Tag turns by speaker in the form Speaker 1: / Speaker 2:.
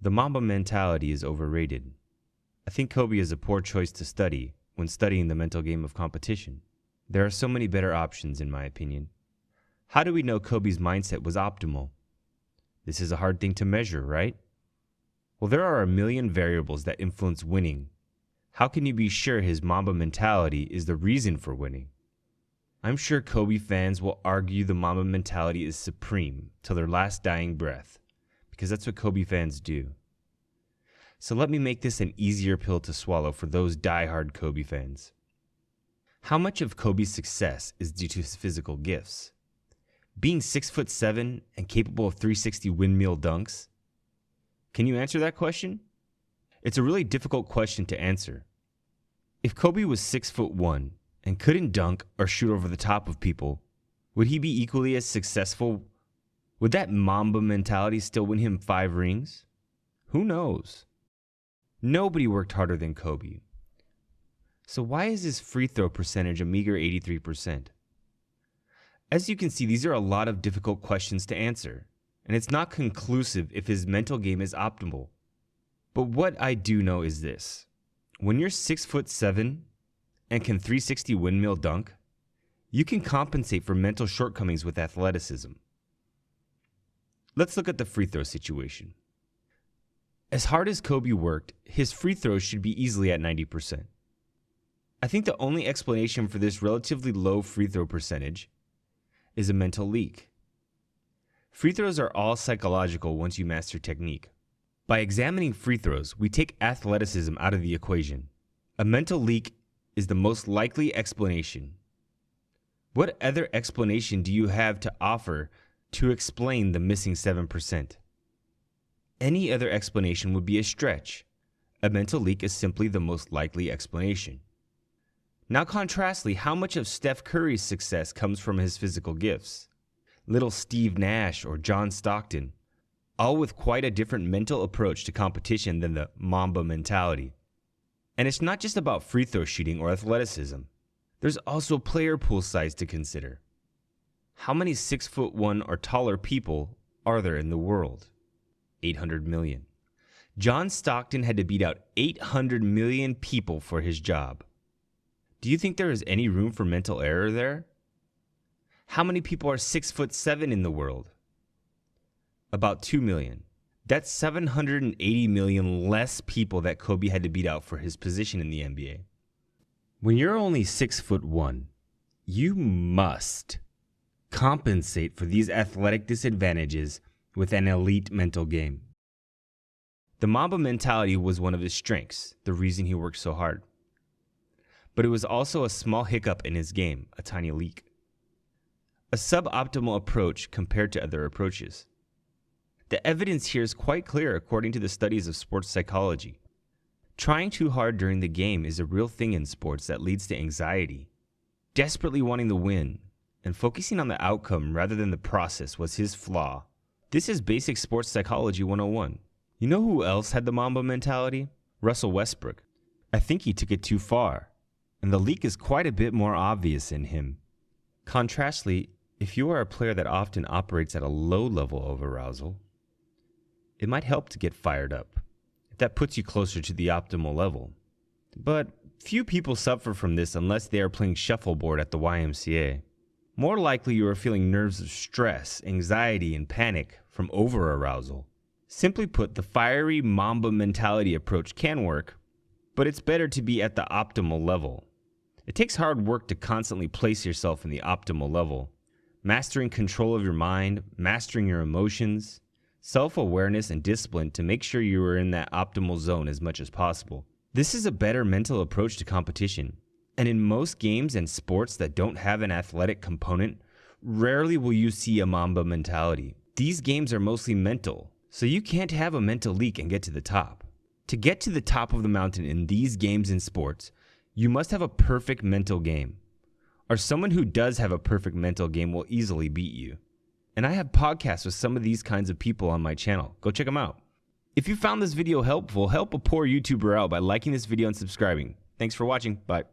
Speaker 1: The Mamba mentality is overrated. I think Kobe is a poor choice to study when studying the mental game of competition. There are so many better options in my opinion. How do we know Kobe's mindset was optimal? This is a hard thing to measure, right? Well, there are a million variables that influence winning. How can you be sure his Mamba mentality is the reason for winning? I'm sure Kobe fans will argue the Mamba mentality is supreme till their last dying breath, because that's what Kobe fans do. So let me make this an easier pill to swallow for those die-hard Kobe fans. How much of Kobe's success is due to his physical gifts? Being 6'7" and capable of 360 windmill dunks? Can you answer that question? It's a really difficult question to answer. If Kobe was 6'1" and couldn't dunk or shoot over the top of people, would he be equally as successful? Would that Mamba mentality still win him 5 rings? Who knows? Nobody worked harder than Kobe. So why is his free throw percentage a meager 83%? As you can see, these are a lot of difficult questions to answer, and it's not conclusive if his mental game is optimal. But what I do know is this. When you're 6'7" and can 360 windmill dunk, you can compensate for mental shortcomings with athleticism. Let's look at the free throw situation. As hard as Kobe worked, his free throws should be easily at 90%. I think the only explanation for this relatively low free throw percentage is a mental leak. Free throws are all psychological once you master technique. By examining free throws, we take athleticism out of the equation. A mental leak is the most likely explanation. What other explanation do you have to offer to explain the missing 7%? Any other explanation would be a stretch. A mental leak is simply the most likely explanation. Now contrastly, how much of Steph Curry's success comes from his physical gifts? Little Steve Nash or John Stockton, all with quite a different mental approach to competition than the Mamba mentality. And it's not just about free throw shooting or athleticism. There's also player pool size to consider. How many 6'1" or taller people are there in the world? 800 million. John Stockton had to beat out 800 million people for his job. Do you think there is any room for mental error there? How many people are 6'7" in the world? About 2 million. That's 780 million less people that Kobe had to beat out for his position in the NBA. When you're only 6'1", you must compensate for these athletic disadvantages with an elite mental game. The Mamba mentality was one of his strengths, the reason he worked so hard. But it was also a small hiccup in his game, a tiny leak. A suboptimal approach compared to other approaches. The evidence here is quite clear according to the studies of sports psychology. Trying too hard during the game is a real thing in sports that leads to anxiety. Desperately wanting the win and focusing on the outcome rather than the process was his flaw. This is basic sports psychology 101. You know who else had the Mamba mentality? Russell Westbrook. I think he took it too far, and the leak is quite a bit more obvious in him. Contrastly, if you are a player that often operates at a low level of arousal, it might help to get fired up. That puts you closer to the optimal level. But few people suffer from this unless they are playing shuffleboard at the YMCA. More likely you are feeling nerves of stress, anxiety, and panic from over-arousal. Simply put, the fiery Mamba mentality approach can work, but it's better to be at the optimal level. It takes hard work to constantly place yourself in the optimal level. Mastering control of your mind, mastering your emotions, self-awareness, and discipline to make sure you are in that optimal zone as much as possible. This is a better mental approach to competition. And in most games and sports that don't have an athletic component, rarely will you see a Mamba mentality. These games are mostly mental, so you can't have a mental leak and get to the top. To get to the top of the mountain in these games and sports, you must have a perfect mental game. Or someone who does have a perfect mental game will easily beat you. And I have podcasts with some of these kinds of people on my channel. Go check them out. If you found this video helpful, help a poor YouTuber out by liking this video and subscribing. Thanks for watching. Bye.